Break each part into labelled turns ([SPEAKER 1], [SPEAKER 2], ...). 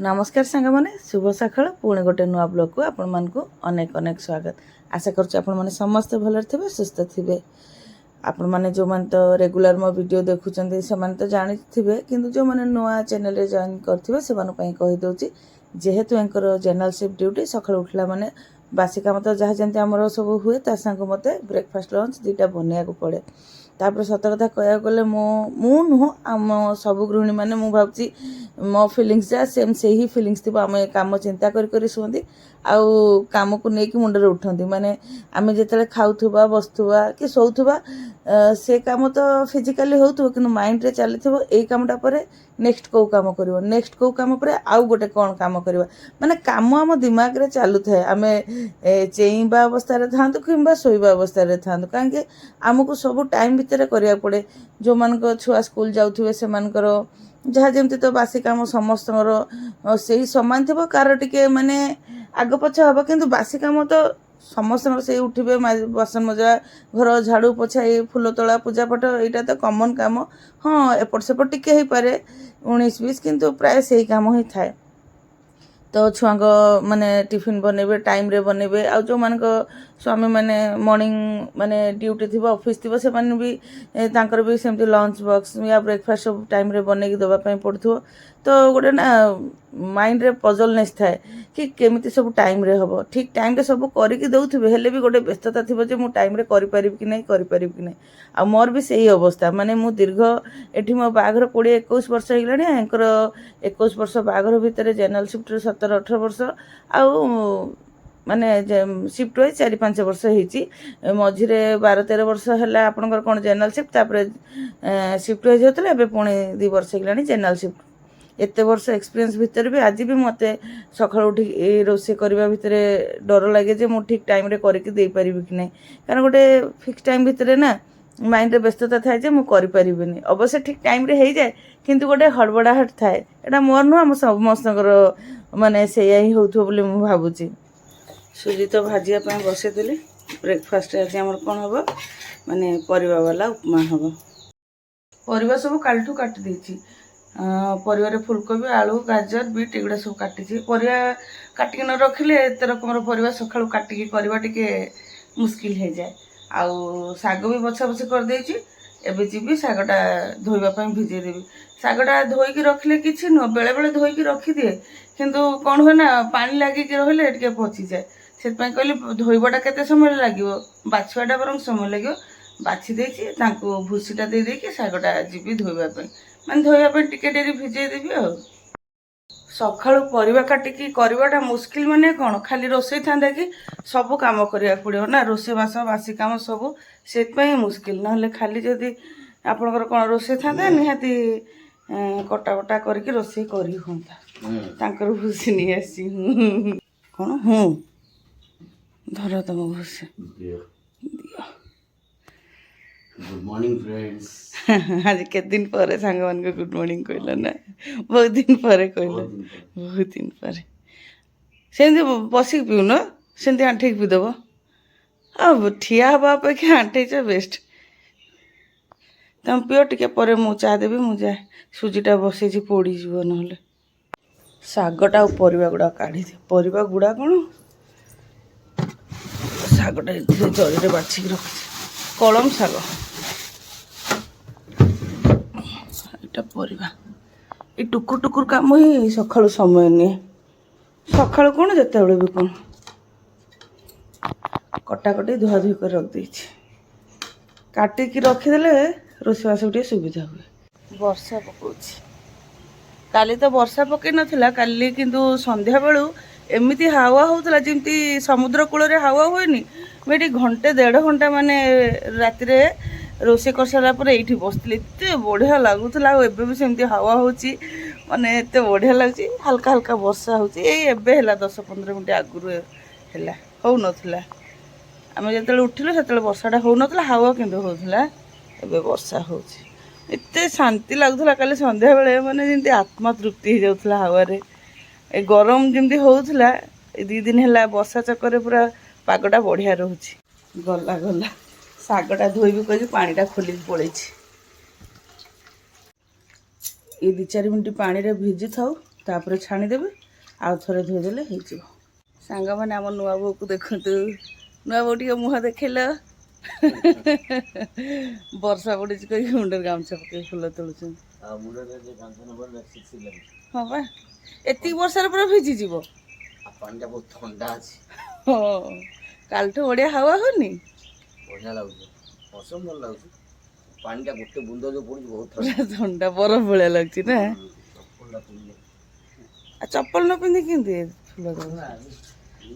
[SPEAKER 1] नमस्कार सांग मैंने शुभ सकाळ पुणी गोटे नुआ ब्लॉग को आपण मानकु अनेक अनेक स्वागत। आशा करूँ आपण मैंने समस्त भल थे सुस्थ थे। आपण मैंने जो मैंने तो रेगुलर मो वीडियो देखुं से तो जानी थे कि जो मैंने नुआ चैनल जॉइन करेंगे से कहीदे जेहेतु एंकर जनरल शिफ्ट ड्यूटी सका उठला माने बासी काम तो जहाँ जमी आमर सब हुए ता सांग मत ब्रेकफास्ट लंच दुईटा बनवाक पड़े। तापर सत कथा कह गले मु नुह आम सब गृहिणी मैंने मुझे मो फिलिंग्स जहाँ सेम से ही फिलिंग्स थी आम कम चिंता कर शुंती आउ कम को लेकिन मुंडे उठती माने आम जो खाऊा बसुवा कि शोवा से कम तो फिजिकाली हो कि माइंड रे चली यही कमटा पर नेक्स्ट कौ कम कर नेक्स्ट कौ कम पर आउ गोटे कौन कम करवा माने काम आम दिमाग रे चालू थाए आम चेईबा अवस्था था कि शोवा अवस्था था कहीं आमको सब टाइम भितर करा पड़े। जो मान छुआ स्कूल जाऊे से जहाँ जमती तो बासी काम समस्त से सामान थी कार टे माने आग पछ हम कि बासी कम तो समस्त से उठे बासन मजा घर झाड़ू पोछा फूल तोला पूजा पाठ यहाँ तो कमन कम हाँ एपट सेपट टिके हो पारे 19-20 किंतु प्राय से ही कम ही थाए। तो छुआ माने टिफिन बनइबे टाइम रे बनइबे आ जो मान स्वामी माने मॉर्निंग माने ड्यूटी थी ऑफिस थी से माने भी तांकर भी सेमती लंच बॉक्स या ब्रेकफास्ट सब टाइम रे बनई देवाई पड़ो तो गोटे ना माइंड रे पजलनेस थाए कि केमिति सब टाइम रे हम ठीक टाइम रे सब करके दौथे हेले भी गोटे व्यस्तता थी जो मुझे टाइम रे कि नहीं आ मोर भी सही अवस्था माने मु दीर्घ एठी मो बाघर 20-21 वर्ष होगलानी एंकर 21 वर्ष बाघर भितर जनरल शिफ्ट 17-18 वर्ष आउ माने शिफ्ट हुए 4-5 वर्ष होती मझे 12-13 वर्ष है आपंकर कौन जनरल शिफ्ट तापर शिफ्ट हो जाता है पुणी 2 वर्ष होगलानी जनरल शिफ्ट एत वर्ष एक्सपीरियंस भितर भी आज भी मत सका उठ रोषे करने भितर डर लगे जे मुझे ठीक टाइम करके दे पारि कि नहीं कारण गोटे फिक्स टाइम भितर ना माइंड व्यस्तता थाए जे मुझे अवश्य ठीक टाइम रे हो जाए किंतु गोटे हड़बड़ाहट थाए यहाँ मोर नुह आम समस्त माने से ही होथो बोली मु भावुची। सुजी तो भाजिया बसई ब्रेकफास्ट आज आम कौन हम माने परिवा वाला उपमा हम परिवा सब काल काटी देती परिवार फुलकोबी आलू गाजर बीट एगुड़ा सब काटी परिवा काटिक न रखिले एत रकम परिवा सका काटिकी करवा टिके मुस्किल हो जाए। आउ शाग भी बछा बछी कर देछि एबे जीवी शागटा धोइबा भिजे देवी शागटा धोईकी रखिले किछि न बेले बेले धोईकी रखी दिए किंतु कौन हुए ना पानी लागिक रहिले टिके पची जाए से कहली धोइबाटा केते समय लागिवो बाछुआटा बरং समय लागिवो बाछि देछि तांको भूसीटा दे देकी शागटा जीवी धोइबा माने धोइबा टिके डेरी भिजे देवी आ सकाळु परिवा काटिकी करवाटा मुस्किल माने कौन खाली रोषे था कि सब कम करा पड़ो ना रोषे बास बासी कम सब से मुस्किल ना खाली जदि आपणकर कौन रोषे था निहाती कटा बटा करके रोषे करी होता भूसी नहीं आसी कौन हूँ धर तुम भूसी
[SPEAKER 2] गुड मॉर्निंग फ्रेंड्स।
[SPEAKER 1] आज केते दिन पर सांग मान को गुड मॉर्निंग कहला ना बहुत दिन पर कहला बहुत दिन पर सेमती बसिक पीऊ न सेमती आंठे पीदेव अब ठिया हवा अपेक्षा आंठेच बेस्ट तुम पिओ टिके पर मु चा देवी मुझे सुजीटा बसई पोड़ीज ना शागटा परिवा गुड़ा काढ़ी परिवा गुड़ा कौन शागटा जरी बाछिक रखी कलम शाग यहाँ परिवा ये टुकुर टुकुर काम ही सका समय नहीं सका कौन जिते भी कौन कटाकटी धुआ धुई कर रख दे काटिकी रखीदे रोषेबास गोटे सुविधा हुए। वर्षा पकाउछि काली तो वर्षा पकई नाला काली किंतु संध्या बेलू एमती हावा होता जमी समुद्र कूल हावा हुए मुझे घंटे 1.5 घंटा माने राति रोषे कर सारापर ये बसती एत बढ़िया लगुला भी सेमती हावा होची माने एत बढ़िया लगे हल्का हल्का वर्षा होची है 10-15 मिनट आगुरी है हो नाला आम जो उठिलु से वर्षाटा हो नाला हावा किंतु होता एबे वर्षा होची एत शांति लगुला काली संध्या बेले माने जमी आत्मा तृप्ति हो जाता हावे ए गरम जमी होता 2 दिन है वर्षा चक्कर पूरा पागटा बढ़िया रोचे गला गला शागटा धोबी कह पानीटा खोल पड़े ये 2-4 मिनट पानी भिजी था तापर छाणीदेवे आउ थे धोईदेले हो सांग मैंने आम नुआ बो को देखु नुआ बो टे मुह देखल वर्षा पड़ी कहीं मुंडर गामछा पकड़ फुल तोलुन हाँ बा एति वर्षा पूरा भिजिज
[SPEAKER 2] पानी बहुत ठंडा अच्छी
[SPEAKER 1] हाँ काल बढ़िया हावा होनी
[SPEAKER 2] बढ़िया लगुच मौसम भल लगुच पानी टा गोटे बुंद जो पड़ी बहुत ठंडा
[SPEAKER 1] ठंडा बरफ भाया लगुच ना चप्पल न पिंधि केमती फुल तोड़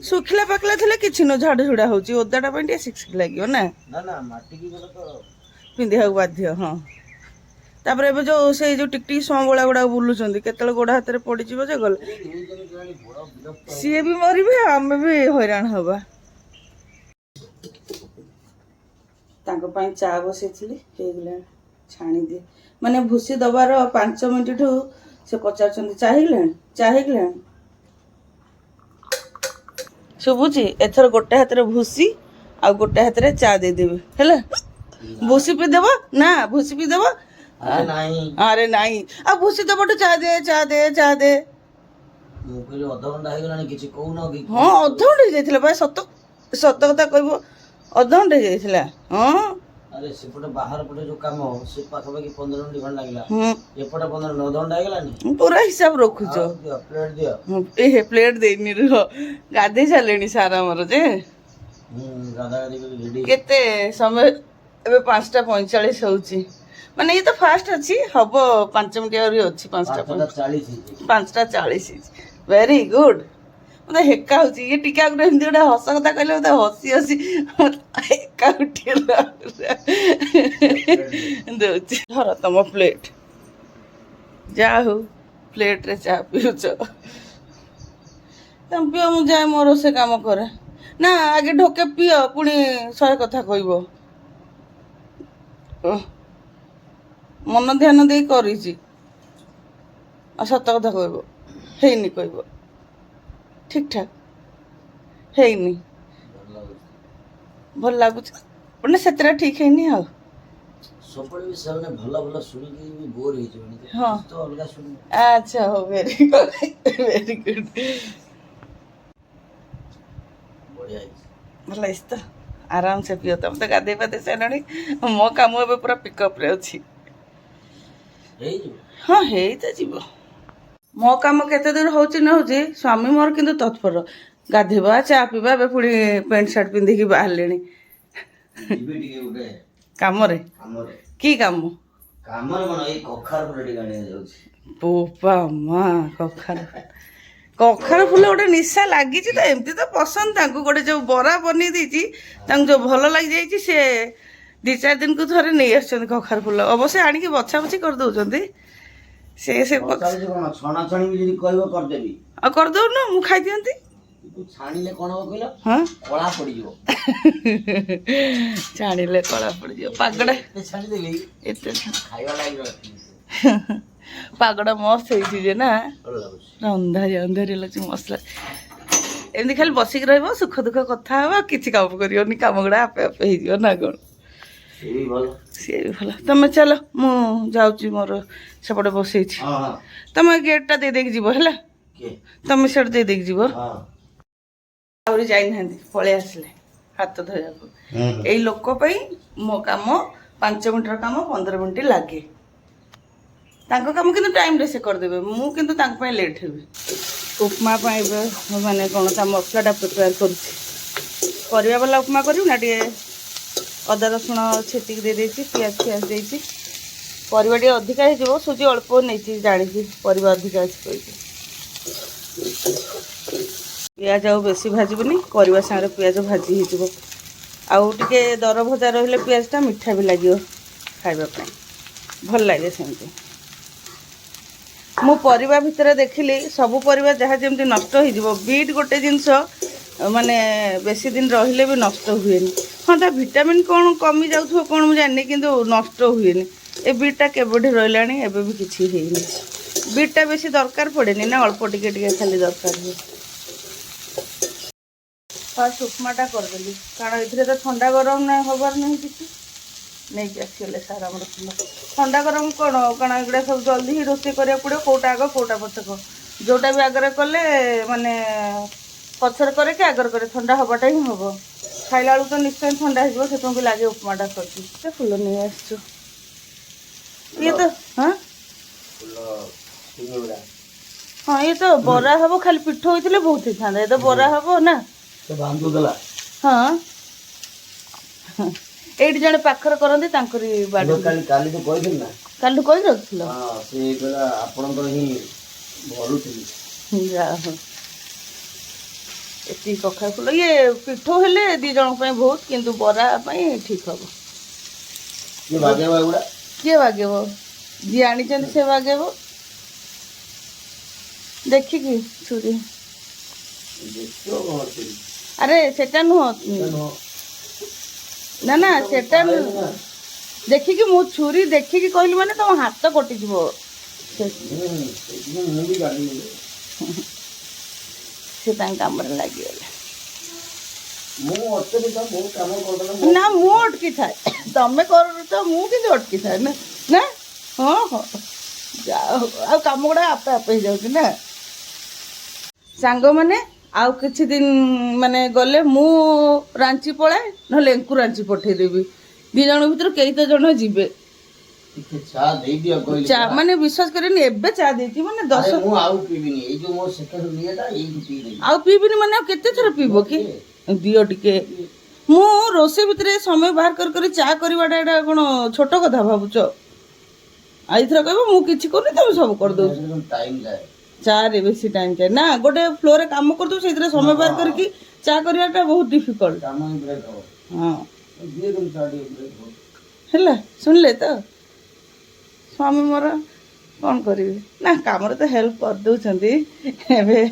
[SPEAKER 1] सुखिला पाकला थे कि झाड़ झुड़ा हो ओदाटा शिक्स लगे ना
[SPEAKER 2] ना माटी की गले तो
[SPEAKER 1] पिंधा बाध्य हाँ तापर एबे जो से जो टिकटिक संबला गुड़ा बुलूं केतल गोड़ हाथ में पड़ जे गल सी भी मरबे आम भी हैरान हवा चा बसई छाणी दिए माने भूसी दबार 5 मिनट ठू से पचार चाहिए शुभुची एथर गोटे हाथ में भूसी आ गोटे हाथ में चा देदेवे है भूसी पीदेव ना भूसी पीदेव अरे नहीं आ भूसी दब चा दे हाँ अधघंटे जाइए भाई सत सत कथा कह अधघंटे जाइए हाँ
[SPEAKER 2] अरे सेपटे बाहर पटे जो काम से पाखापाखि 15 मिनट खंड लगला एपटे 15 मिनट घंटा हेगलानी
[SPEAKER 1] पूरा हिसाब रखुच
[SPEAKER 2] प्लेट दियो
[SPEAKER 1] ए प्लेट देनी रह गाधे सारे सारा मोर जे
[SPEAKER 2] गाधा रेडी
[SPEAKER 1] केते समय एबे 5:45 होउची माने ये तो फास्ट अच्छी हबो 5 मिनट और अच्छी 5:40 वेरी गुड मतलब हेका हो ये टीका गुटे एमती गोटे हस कथा कहले मतलब हसी हसी हेका उठिला दौची धर तुम प्लेट जा हो प्लेट रे चा पिउच तुम पिओ मु जाए मोर से काम करे ना आगे ढोके पिओ पुणी 100 कथा कहब मन ध्यान दे करी सत कथा कहब हैनी कहब ठीक ठाक हैनी भल लगुच से ठीक हैनी आ
[SPEAKER 2] सबले भी सबने भला भला सुनी के भी बोर हे जणी
[SPEAKER 1] हां
[SPEAKER 2] तो अलगा सुनी
[SPEAKER 1] अच्छा हो वेरी गुड
[SPEAKER 2] बढ़िया
[SPEAKER 1] भला इस आराम से पियो तुम तो गाधे पाधे सारे मो काम ए पूरा पिकअप रे अच्छी हाँ है तो जीव मो काम केते दूर होची न होची स्वामी मोर किंतु तत्पर गाधेबा चा पीबा ए पुणी पैंट शर्ट पिंधिकी बाहर लेनी काम रे की काम बोपा माँ कखार फूल गोटे निशा लगी तो एमती तो पसंद गोटे जो बरा बनी देती जो भल लग जाइए से 2-4 दिन को थोड़े नहीं आसछन कखार फूल अवश्य आनिक बछा बछी कर दउछंती से
[SPEAKER 2] छणा छणी भी जदी कहबो कर देबी
[SPEAKER 1] आ कर दउ न मु खाइ दियंती
[SPEAKER 2] तू छाणीले कोन हो कहलो
[SPEAKER 1] हां
[SPEAKER 2] कळा पड़ी जो
[SPEAKER 1] छाणीले कळा पड़ी जो पागड़ा
[SPEAKER 2] छाणी देबी
[SPEAKER 1] एते
[SPEAKER 2] खाइबा लागि रखी
[SPEAKER 1] पागड़ा मस्त होई जे ना अंधारी लगे मसला एमती खाली बसिक रह सुख दुख कथा हवा किसी काम कर काम गुड़ा आपे आपे हो ना कौन सी भी भल तुम चलो मु जाऊँ मोर सेपटे बसई तुम गेटा दे देख जीव है तुम सेट दे देख जीव आहरी जाना पलि आसिले हाथ धोया यही लोक मो काम 5 मिनट काम 15 मिनट लगे काम किंतु टाइम रे से करदेबे मु किंतु तांक पय लेट हेबे उपमा माने कौन ता मसलाटा प्रिपेयर करिया वाला उपमा करू ना टे अदा रसुण छेचिक दे देछि पियाज फियाज देछि परिबा टे अधिका हो सुजी अल्प नहीं जानी परिबा अधिका अछि पियाज आउ बेसी भाजबनी परिबा सारे पियाज भाजी हो आउ टिके दर भजा रहिले पियाजटा मिठा भी लागियो खाइबा पय भल लागे सेमती मो परिबा भितर देखिली सबु परिबा जहाँ जमी नष्ट हो बीट गोटे जिनस माने बेसी दिन रहिले भी नष्ट हुए हाँ ता विटामिन कौन कमी जाऊ कौन मुझे जानी किंतु नष्ट हुए ए बीटा केबे रही एबे भी किसी बीटा बेसी दरकार पड़ेनी ना अल्प टिके टिके खाली दरकार हुए फास्ट उपमाटा करदेली कारण ये तो ठंडा गरम ना हबार नहीं किसी नहीं आसगले सारा फूल ठंडा गरम कौन कारण एगुड़ा सब जल्दी ही रोषे करा पड़ो कौटा आग कौटा पछक जोटा भी आगे कले माने पछर करे कि आगर करे ठंडा हवाटा ही हम खाइला बेलू तो निश्चय ठंडा हो भी लगे उपमाटा कर फुल नहीं आसु ये तो हाँ हाँ ये तो बरा हम खाली पिठ होते बहुत ही था ये तो बरा हम ना हाँ ये जड़े पाखर करती बाड़ी कालू कही रखिल एति कखा फुल ये पिठ हेले दी जन बहुत किंतु बरा ठीक हम किए बागेब जी आनी से बागेब देखिकी छुरी अरे सेटा नुह ना ना सेटा देखिकी मु छुरी देखिकी कहली माने तुम हाथ कटि जीवो से काम लगे ना मु अटकी थाए तमें कर मुझे अटकी थाए ना ना हाँ हाँ जाओ कम गुड़ा आपे आपे जाऊँ ना सांग मैंने आउ किछि दिन माने गले मु रांची पलाए ना एंकु रांची पठेदेवी दी जन भर कई तो जन जीवे चा माने विश्वास करेनि एबे चा देती माने 10
[SPEAKER 2] आउ पीबिनी ए जो मोर सेकंड लिएटा ए पी दे
[SPEAKER 1] आउ पीबिनी माने केते थर पीबो कि दियो टिके मु रोसे भितरे समय बाहर कर चा करवाटा एटा कोन छोट कथा भाबुचो आई थर कहबो मु किछि करनी तमे सब कर दो
[SPEAKER 2] टाइम जाए
[SPEAKER 1] चा रे बेसी टाइम जाए ना गोटे फ्लोर रे काम कर दो सेथरे समय बाहर करके चा करवाटा बहुत डिफिकल्ट
[SPEAKER 2] काम ही ब्रेक हो
[SPEAKER 1] हां
[SPEAKER 2] दिए तुम चाडी ब्रेक हो
[SPEAKER 1] हैला सुनले तो स्वामी मोर कौन करी ना काम तो हेल्प कर दौरान एवं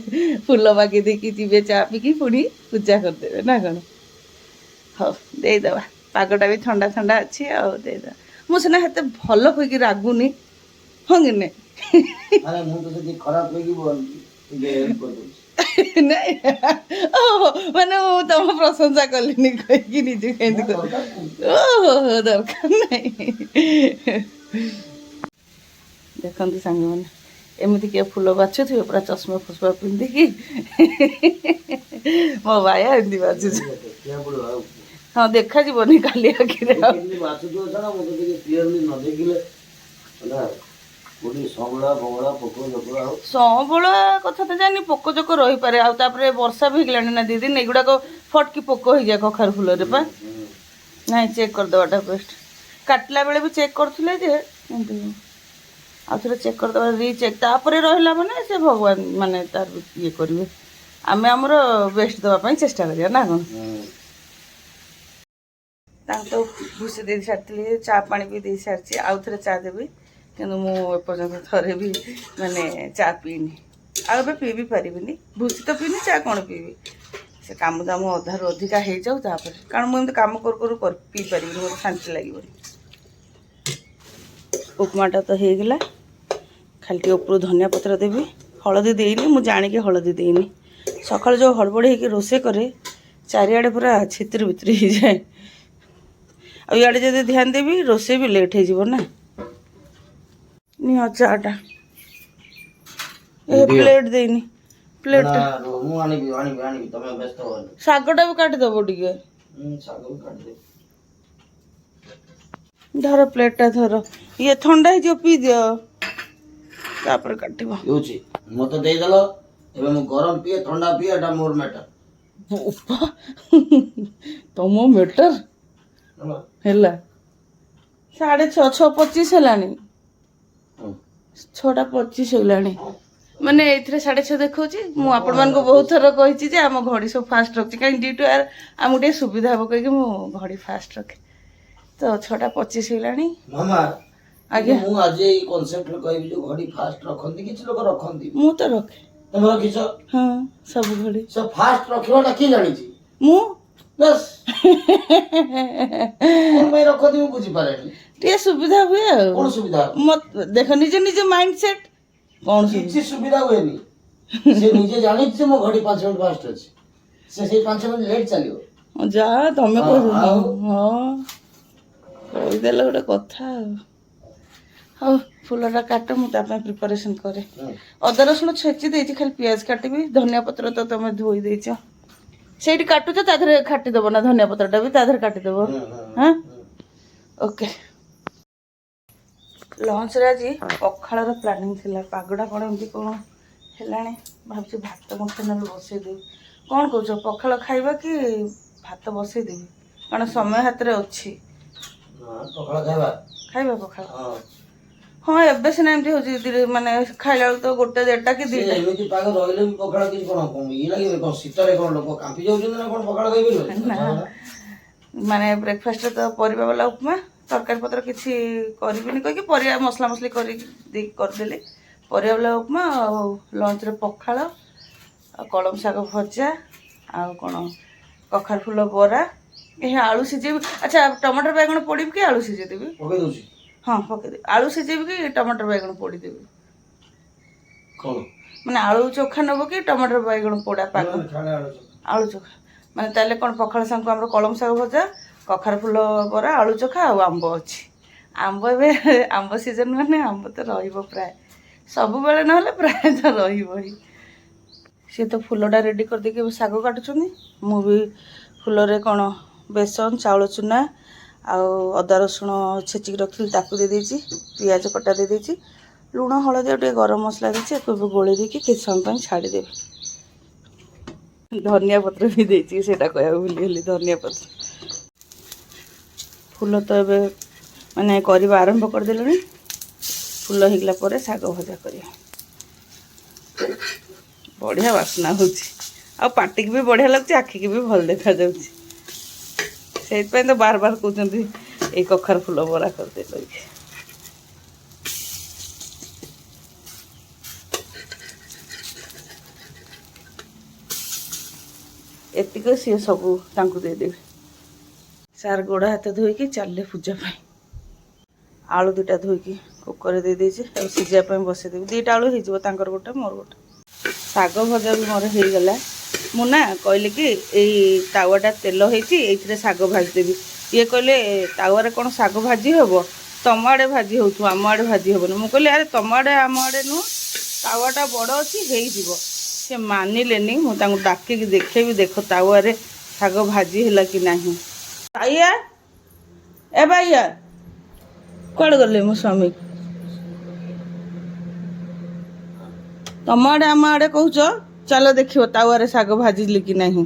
[SPEAKER 1] फुल बागे देखी जी चा पीकी पुणी पूजा करदे ना कौन हाँ देदेवा पागटा भी ठंडा ठंडा अच्छी आदेदा मुझे हेते भल कहीकि रागुनी हाँ कि
[SPEAKER 2] अरे मु तो जदी खराब होगी बोल ये हेल्प कर दो
[SPEAKER 1] नहीं ओहो माने तुम प्रशंसा कलिनी कहीकि निजे केंदी कर ओहो दरकार नहीं देखते सांग मैंने एमती किए फुल बाछुवे पूरा चश्मा फुसमा पिंधिकी मो भाया एमती बाछुच हाँ देखा जीवन काली आखिरे सबला कथा तो जानी पोक जोक रही पारे आउे वर्षा भी गलानी ना दी दिन एगुड़ाक फटकी पोक हो जाए कखार फुल रे पा ना चेक करदेवाटा बेस्ट काटला बेले भी चेक करते आउ थे चेक करदे रिचेक तापर रहा मैंने से भगवान माने तार ये करेंगे आम आमर बेस्ट देवाई चेष्टा करिया ना कौन तो भूसी दे सारी चा पानी भी दे सारी आउ थे चा देवी कि मुझे थे भी माने चा पीनी आबे पी भी पारि भूसी तो पीनी चा कौन पीबी से काम दाम अधारू अधिका हो जाऊ कारण मुझे काम कर पी पारि मतलब शांति लगे उपमाटा तो हो गला खाली ऊपर धनिया पत्र देवी हलदी देनी मुझे जानिक हलदी देनी सकाल जो हड़बड़ हो रोसे करे चारिआडे पूरा छितिर भितर हो जाए आड़े जब ध्यान देवी रोसे भी लेट हो ना नि चाटा ए प्लेट देनी प्लेट शागटा भी काटिदेव टे धर प्लेटा धर ये ठंडा हो पी दियो तापर काटिबो
[SPEAKER 2] योची मते देई देलो एबे मु गरम पिए ठंडा पिए एटा मोर मैटर
[SPEAKER 1] तुम मैटर हैला 6:30 6:25 हेलानी 6:25 हेलानी माने एथरे 6:30 देखौची मु आपण मान को बहुत थर कहिची जे हम घड़ी सब फास्ट रखची काई ड्यू टू यार हम गुटे सुविधा हो कहि मु घड़ी फास्ट रखे तो 6:25 हेलानी
[SPEAKER 2] मामा
[SPEAKER 1] आगे
[SPEAKER 2] मु आज ए कांसेप्ट कहबी जो घड़ी फास्ट रखंती किछ लोग रखंती
[SPEAKER 1] मु तो रखे
[SPEAKER 2] तुम रखिछ
[SPEAKER 1] हां सब घड़ी
[SPEAKER 2] सब फास्ट रखियोटा की जानि छी
[SPEAKER 1] मु
[SPEAKER 2] बस मैं रखंती मु बुझी पारेनी
[SPEAKER 1] टे सुविधा हुए
[SPEAKER 2] कौन सुविधा
[SPEAKER 1] मत देखो निजे निजे माइंडसेट कौन
[SPEAKER 2] किसी सुविधा हुएनी से निजे जानि छी मो घड़ी 5 मिनिट फास्ट अछि से 5 मिनिट लेट चलियो
[SPEAKER 1] जा तमे कह हां कहि देला गोटे कथा ହଉ ଫୁଲଟା କାଟ ମୁଁ ତା ପାଇଁ ପ୍ରିପାରେସନ୍ କରେ। ଅଦା ରସୁଣ ଛେଚି ଦେଇଛି, ଖାଲି ପିଆଜ କାଟିବି। ଧନିଆ ପତ୍ର ତ ତମେ ଧୋଇ ଦେଇଛ, ସେଇଠି କାଟୁଛ ତା ଦେହରେ କାଟିଦେବ ନା, ଧନିଆ ପତ୍ରଟା ବି ତା ଦେହରେ କାଟିଦେବ। ହଁ ଓକେ। ଲଞ୍ଚରେ ଆଜି ପଖାଳର ପ୍ଲାନିଂ ଥିଲା। ପାଗଟା କ'ଣ ଏମିତି କ'ଣ ହେଲାଣି, ଭାବୁଛି ଭାତ ମୁଠେ ନହେଲେ ବସେଇଦେବି। କ'ଣ କହୁଛ, ପଖାଳ ଖାଇବା କି ଭାତ ବସେଇଦେବି? କାରଣ ସମୟ ହାତରେ ଅଛି।
[SPEAKER 2] ପଖାଳ ଖାଇବା।
[SPEAKER 1] ଖାଇବା ପଖାଳ? ହଁ ଏବେ ସିନା ଏମିତି ହେଉଛି, ମାନେ ଖାଇଲା ବେଳକୁ ତ 1, 1.5 କି 2ଟା।
[SPEAKER 2] ଏମିତି ପାଗ ରହିଲେ ବି ପଖାଳ କିଛି କ'ଣ ଇଏ ଲାଗିବ? କ'ଣ ଶୀତରେ କ'ଣ ଲୋକ କାମ୍ପି ଯାଉଛନ୍ତି ନା କ'ଣ ପଖାଳ ଖାଇପାରିବେ?
[SPEAKER 1] ମାନେ ବ୍ରେକଫାଷ୍ଟରେ ତ ପରିବା ବାଲା ଉପମା, ତରକାରୀ ପତ୍ର କିଛି କରିବିନି କହିକି ପରିବା ମସଲା ମସଲି କରିଦେଲି। ପରିବା ବାଲା ଉପମା, ଆଉ ଲଞ୍ଚରେ ପଖାଳ, ଆଉ କଳମ ଶାଗ ଭଜା, ଆଉ କ'ଣ କଖାରୁ ଫୁଲ ବରା, ଏ ଆଳୁ ସିଝେଇବି। ଆଚ୍ଛା ଟମାଟର ବାଇଗଣ ପୋଡ଼ିବି କି ଆଳୁ ସିଝେଇଦେବି?
[SPEAKER 2] ପକେଇ ଦେଉଛି।
[SPEAKER 1] ହଁ ପକେଇଦେବି। ଆଳୁ ସିଝେଇବି କି ଟମାଟର ବାଇଗଣ ପୋଡ଼ିଦେବି?
[SPEAKER 2] କ'ଣ
[SPEAKER 1] ମାନେ ଆଳୁ ଚୋଖା ନେବ କି ଟମାଟର ବାଇଗଣ ପୋଡ଼ା ପାଗ? ଆଳୁ ଚୋଖା। ମାନେ ତାହେଲେ କ'ଣ ପଖାଳ ସାଙ୍ଗକୁ ଆମର କଳମ ଶାଗ ଭଜା, କଖାରୁ ଫୁଲ ବରା, ଆଳୁ ଚୋଖା ଆଉ ଆମ୍ବ ଅଛି। ଆମ୍ବ ଏବେ ଆମ୍ବ ସିଜନ୍, ମାନେ ଆମ୍ବ ତ ରହିବ ପ୍ରାୟ ସବୁବେଳେ, ନହେଲେ ପ୍ରାୟ ତ ରହିବ ହିଁ। ସିଏ ତ ଫୁଲଟା ରେଡ଼ି କରିଦେଇକି ଏବେ ଶାଗ କାଟୁଛନ୍ତି। ମୁଁ ବି ଫୁଲରେ କ'ଣ ବେସନ, ଚାଉଳ ଚୁନା ଆଉ ଅଦା ରସୁଣ ଛେଚିକି ରଖିଥିଲି ତାକୁ ଦେଇଦେଇଛି, ପିଆଜ କଟା ଦେଇଦେଇଛି, ଲୁଣ ହଳଦୀ ଆଉ ଟିକେ ଗରମ ମସଲା ଦେଇଛି। ଏକୁ ଏବେ ଗୋଳେଇ ଦେଇକି କିଛି ସମୟ ପାଇଁ ଛାଡ଼ିଦେବି। ଧନିଆ ପତ୍ର ବି ଦେଇଛି, ସେଇଟା କହିବାକୁ ଭୁଲିଗଲି, ଧନିଆ ପତ୍ର। ଫୁଲ ତ ଏବେ ମାନେ କରିବା ଆରମ୍ଭ କରିଦେଲେଣି। ଫୁଲ ହେଇଗଲା ପରେ ଶାଗ ଭଜା କରିବା। ବଢ଼ିଆ ବାସ୍ନା ହେଉଛି, ଆଉ ପାଟିକି ବି ବଢ଼ିଆ ଲାଗୁଛି, ଆଖିକି ବି ଭଲ ଦେଖାଯାଉଛି। ସେଇଥିପାଇଁ ତ ବାର ବାର କହୁଛନ୍ତି ଏଇ କଖାରୁ ଫୁଲ ବରା କରିଦେ କହିକି। ଏତିକି ସିଏ ସବୁ ତାଙ୍କୁ ଦେଇଦେବି। ସାର୍ ଗୋଡ଼ ହାତ ଧୋଇକି ଚାଲିଲେ ପୂଜା ପାଇଁ। ଆଳୁ 2ଟା ଧୋଇକି କୁକରରେ ଦେଇଦେଇଛି, ଆଉ ସିଝିବା ପାଇଁ ବସେଇଦେବି। 2ଟା ଆଳୁ ହେଇଯିବ, ତାଙ୍କର 1 ମୋର 1। ଶାଗ ଭଜା ବି ମୋର ହେଇଗଲା। ମୁଁ ନା କହିଲି କି ଏଇ ତାୱାଟା ତେଲ ହେଇଛି, ଏଇଥିରେ ଶାଗ ଭାଜିଦେବି। ଇଏ କହିଲେ ତାୱାରେ କ'ଣ ଶାଗ ଭାଜି ହେବ? ତମ ଆଡ଼େ ଭାଜି ହେଉଥିବ, ଆମ ଆଡ଼େ ଭାଜି ହେବନି। ମୁଁ କହିଲି ଆରେ ତମ ଆଡ଼େ ଆମ ଆଡ଼େ ନୁହଁ, ତାୱାଟା ବଡ଼ ଅଛି, ହେଇଯିବ। ସେ ମାନିଲେନି। ମୁଁ ତାଙ୍କୁ ଡାକିକି ଦେଖେଇବି, ଦେଖ ତାୱାରେ ଶାଗ ଭାଜି ହେଲା କି ନାହିଁ। ବାଇଆ ଏ ବାଇଆ କୁଆଡ଼େ ଗଲେ ମୋ ସ୍ୱାମୀ? ତମ ଆଡ଼େ ଆମ ଆଡ଼େ କହୁଛ, ଚାଲ ଦେଖିବ ତାୱାରେ ଶାଗ ଭାଜିଲି କି ନାହିଁ।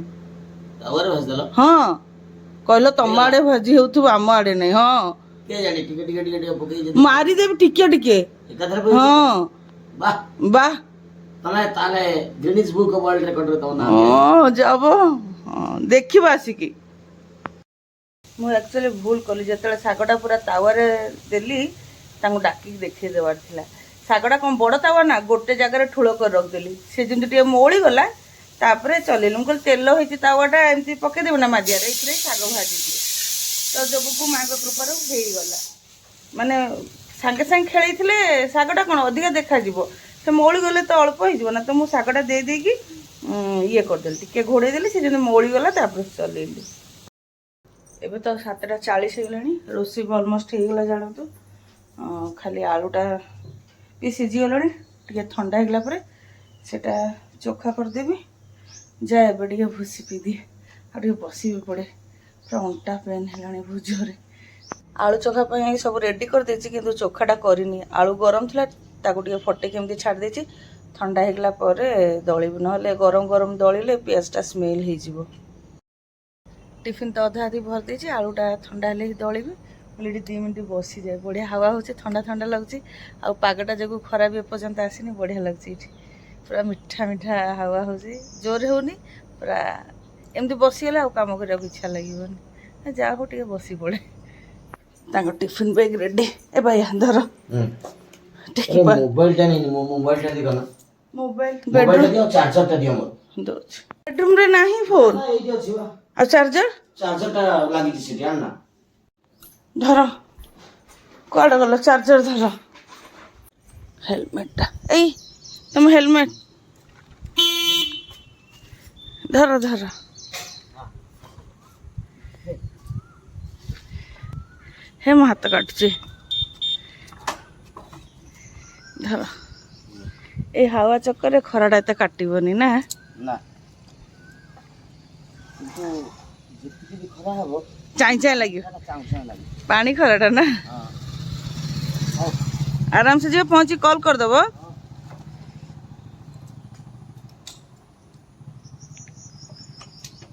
[SPEAKER 2] ତାୱାରେ ଭାଜିଦେଲ?
[SPEAKER 1] ହଁ, କହିଲ ତମ ଆଡ଼େ ଭାଜି ହେଉଥିବ, ଆମ ଆଡ଼େ ନାହିଁ। ହଁ ମାରିଦେବି ଟିକେ ଟିକେ। ହଁ ବାଃ,
[SPEAKER 2] ତମେ ତାହେଲେ ଗିନିଜ୍ ବୁକ୍ ଅଫ୍ ୱାର୍ଲ୍ଡ ରେକର୍ଡରେ ତମ ନାଁ
[SPEAKER 1] যাব। ଦେଖିବ ଆସିକି। ମୁଁ ଆକ୍ଚୁଆଲି ଭୁଲ କଲି, ଯେତେବେଳେ ଶାଗଟା ପୁରା ତାୱାରେ ଦେଲି ତାଙ୍କୁ ଡାକିକି ଦେଖେଇ ଦେବାର ଥିଲା। ଶାଗଟା କ'ଣ ବଡ଼ ତାୱା ନା, ଗୋଟେ ଜାଗାରେ ଠୁଳ କରି ରଖିଦେଲି। ସେ ଯେମିତି ଟିକେ ମଉଳିଗଲା, ତାପରେ ଚଲେଇଲି। ମୁଁ କହିଲି ତେଲ ହେଇଛି ତାୱାଟା, ଏମିତି ପକେଇଦେବି ନା ମାଜିଆରେ, ଏଇଥିରେ ଶାଗ ଭାଜିଦିଏ। ତ ଯୋଗକୁ ମାଙ୍କ କୃପାରୁ ହେଇଗଲା। ମାନେ ସାଙ୍ଗେ ସାଙ୍ଗେ ଖେଳେଇଥିଲେ ଶାଗଟା କ'ଣ ଅଧିକା ଦେଖାଯିବ, ସେ ମଉଳି ଗଲେ ତ ଅଳ୍ପ ହେଇଯିବ ନା। ତ ମୁଁ ଶାଗଟା ଦେଇକି ଇଏ କରିଦେଲି, ଟିକେ ଘୋଡ଼େଇ ଦେଲି, ସେ ଯେମିତି ମଉଳିଗଲା, ତାପରେ ଚଲେଇଲି। ଏବେ ତ 7:40 ହେଇଗଲାଣି। ରୋଷେଇ ବି ଅଲମୋଷ୍ଟ ହେଇଗଲା ଜାଣନ୍ତୁ। ଖାଲି ଆଳୁଟା ବି ସିଝିଗଲାଣି। ଟିକେ ଥଣ୍ଡା ହେଇଗଲା ପରେ ସେଇଟା ଚୋଖା କରିଦେବି। ଯାଏ ଏବେ ଟିକେ ଭୁସି ପିଇଦିଏ, ଆଉ ଟିକେ ବସିବି ପଡ଼େ, ପୁରା ଅଣ୍ଟା ପେନ୍ ହେଲାଣି ବହୁତ ଜୋରେ। ଆଳୁ ଚୋଖା ପାଇଁ ସବୁ ରେଡ଼ି କରିଦେଇଛି, କିନ୍ତୁ ଚୋଖାଟା କରିନି। ଆଳୁ ଗରମ ଥିଲା, ତାକୁ ଟିକେ ଫଟେଇକି ଏମିତି ଛାଡ଼ି ଦେଇଛି। ଥଣ୍ଡା ହେଇଗଲା ପରେ ଦଳିବି, ନହେଲେ ଗରମ ଗରମ ଦଳିଲେ ପିଆଜଟା ସ୍ମେଲ୍ ହେଇଯିବ। ଟିଫିନ୍ ତ ଅଧା ଅଧି ଭରି ଦେଇଛି, ଆଳୁଟା ଥଣ୍ଡା ହେଲେ ହିଁ ଦଳିବି। ବୋଲି ଏଠି 2 ମିନିଟ୍ ବସିଯାଏ, ବଢ଼ିଆ ହାୱା ହେଉଛି, ଥଣ୍ଡା ଥଣ୍ଡା ଲାଗୁଛି। ଆଉ ପାଗଟା ଯୋଗୁଁ ଖରା ବି ଏପର୍ଯ୍ୟନ୍ତ ଆସିନି, ବଢ଼ିଆ ଲାଗୁଛି ଏଇଠି। ପୁରା ମିଠା ମିଠା ହାୱା ହେଉଛି, ଜୋରେ ହେଉନି। ପୁରା ଏମିତି ବସିଗଲେ ଆଉ କାମ କରିବାକୁ ଇଚ୍ଛା ଲାଗିବନି। ଯାହା ହଉ ଟିକେ ବସି ପଡ଼େ। ତାଙ୍କ ଟିଫିନ୍ ବ୍ୟାଗ୍ ରେଡ଼ି। ଏ ଭାଇ ଧର
[SPEAKER 2] ମୋବାଇଲଟା ନେଇନି, ମୋ ମୋବାଇଲଟା ଦେଖ ନା।
[SPEAKER 1] ମୋବାଇଲ
[SPEAKER 2] ବେଡରୁମ୍ ଦିଅ, ଚାର୍ଜରଟା ଦିଅ ମୋର।
[SPEAKER 1] ଦଉଛି। ବେଡରୁମ୍ରେ ନାହିଁ ଫୋନ୍।
[SPEAKER 2] ଏଇଠି ଅଛି ବା।
[SPEAKER 1] ଆଉ ଚାର୍ଜର?
[SPEAKER 2] ଚାର୍ଜରଟା ଲାଗିଛି ସେଠି, ଆଣନା।
[SPEAKER 1] ଧର, କୁଆଡ଼େ ଗଲ ଚାର୍ଜର? ଧର ହେଲମେଟଟା, ଏଇ ତମ ହେଲମେଟ ଧର ଧର। ହେ ମୋ ହାତ କାଟୁଛି। ଧର ଏଇ ହାୱା ଚକ୍କରରେ ଖରାଟା ଏତେ କାଟିବନି ନା?
[SPEAKER 2] ନା କିନ୍ତୁ ଯେତିକି ବି ଖରା ହବ
[SPEAKER 1] ଚାଇଁ ଚାଇଁ ଲାଗିବ
[SPEAKER 2] ଚାହୁଁ ଚାହୁଁ ଲାଗିବ।
[SPEAKER 1] ପାଣି ଖରାଟା ନା?
[SPEAKER 2] ହଁ ହଉ
[SPEAKER 1] ଆରାମସେ ଯିବ, ପହଞ୍ଚି କଲ୍ କରିଦେବ।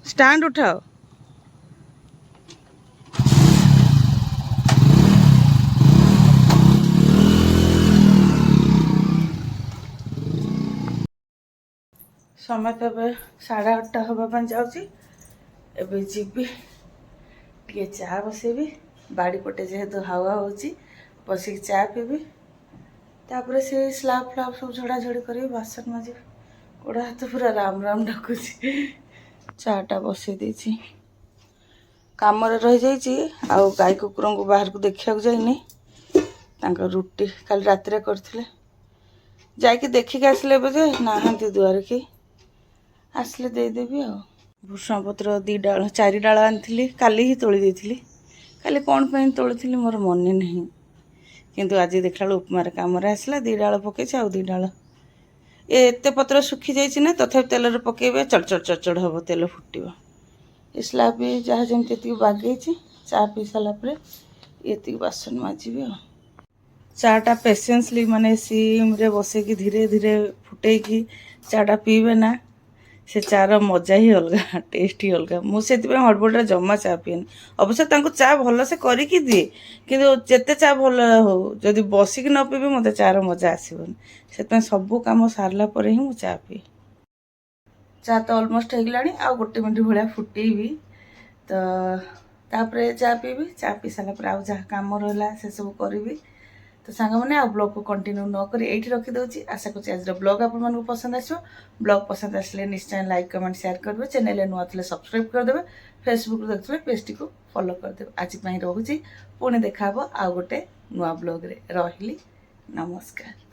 [SPEAKER 1] ଷ୍ଟାଣ୍ଡ ଉଠାଅ। ସମୟ ତ ଏବେ 8:30 ହେବା ପାଇଁ ଯାଉଛି। ଏବେ ଯିବି ଟିକେ ଚା ବସେଇବି, ବାଡ଼ି ପଟେ ଯେହେତୁ ହାୱା ହେଉଛି ବସିକି ଚା ପିଇବି, ତାପରେ ସେ ସ୍ଲାବ୍ ଫ୍ଲାବ୍ ସବୁ ଝଡ଼ାଝଡ଼ି କରିବି, ବାସନ ମାଜିବି। ଗୋଡ଼ ହାତ ପୁରା ରାମ ରାମ ଡାକୁଛି। ଚାଟା ବସେଇ ଦେଇଛି, କାମରେ ରହିଯାଇଛି ଆଉ ଗାଈ କୁକୁରଙ୍କୁ ବାହାରକୁ ଦେଖିବାକୁ ଯାଇନି। ତାଙ୍କ ରୁଟି କାଲି ରାତିରେ କରିଥିଲେ, ଯାଇକି ଦେଖିକି ଆସିଲେ ଏବେ ଯେ ନାହାନ୍ତି ଦୁଆରେ କେହି, ଆସିଲେ ଦେଇଦେବି ଆଉ। ଭୃଷଙ୍ଗ ପତ୍ର 2 ଡାଳ 4 ଡାଳ ଆଣିଥିଲି, କାଲି ହିଁ ତୋଳି ଦେଇଥିଲି। କାଲି କ'ଣ ପାଇଁ ତୋଳିଥିଲି ମୋର ମନେ ନାହିଁ, କିନ୍ତୁ ଆଜି ଦେଖିଲା ବେଳକୁ ଉପମାରେ କାମରେ ଆସିଲା। 2 ଡାଳ ପକେଇଛି, ଆଉ 2 ଡାଳ ଏତେ ପତ୍ର ଶୁଖି ଯାଇଛି ନା, ତଥାପି ତେଲରେ ପକେଇବେ ଚଡ଼ଚଡ଼ ଚଡ଼ଚଡ଼ ହେବ, ତେଲ ଫୁଟିବ। ଏ ସ୍ଲାବ୍ ବି ଯାହା ଯେମିତି ଏତିକି ବାଗେଇଛି, ଚା ପିଇ ସାରିଲା ପରେ ଏତିକି ବାସନ ମାଜିବି ଆଉ। ଚାଟା ପେସେନ୍ସଲି ମାନେ ସିମ୍ରେ ବସେଇକି ଧୀରେ ଧୀରେ ଫୁଟେଇକି ଚାଟା ପିଇବେ ନା, ସେ ଚାର ମଜା ହିଁ ଅଲଗା, ଟେଷ୍ଟ ହିଁ ଅଲଗା। ମୁଁ ସେଥିପାଇଁ ହଡ଼ବଡ଼ରେ ଜମା ଚା ପିଏନି। ଅବଶ୍ୟ ତାଙ୍କୁ ଚା ଭଲସେ କରିକି ଦିଏ, କିନ୍ତୁ ଯେତେ ଚା ଭଲ ହଉ ଯଦି ବସିକି ନ ପିଇବି ମୋତେ ଚାର ମଜା ଆସିବନି। ସେଥିପାଇଁ ସବୁ କାମ ସାରିଲା ପରେ ହିଁ ମୁଁ ଚା ପିଏ। ଚା ତ ଅଲମୋଷ୍ଟ ହେଇଗଲାଣି, ଆଉ 1 ମିନିଟ୍ ଭଳିଆ ଫୁଟେଇବି, ତ ତାପରେ ଚା ପିଇବି। ଚା ପିଇ ସାରିଲା ପରେ ଆଉ ଯାହା କାମ ରହିଲା ସେସବୁ କରିବି। ତ ସାଙ୍ଗମାନେ ଆଉ ବ୍ଲଗ୍କୁ କଣ୍ଟିନ୍ୟୁ ନ କରି ଏଇଠି ରଖିଦେଉଛି। ଆଶା କରୁଛି ଆଜିର ବ୍ଲଗ୍ ଆପଣମାନଙ୍କୁ ପସନ୍ଦ ଆସିବ। ବ୍ଲଗ୍ ପସନ୍ଦ ଆସିଲେ ନିଶ୍ଚୟ ଲାଇକ୍ କମେଣ୍ଟ ସେୟାର କରିବେ। ଚ୍ୟାନେଲରେ ନୂଆ ଥିଲେ ସବସ୍କ୍ରାଇବ୍ କରିଦେବେ। ଫେସବୁକ୍ରୁ ଦେଖୁଥିଲେ ପେଜଟିକୁ ଫଲୋ କରିଦେବେ। ଆଜି ପାଇଁ ରହୁଛି, ପୁଣି ଦେଖା ହେବ ଆଉ ଗୋଟେ ନୂଆ ବ୍ଲଗ୍ରେ। ରହିଲି, ନମସ୍କାର।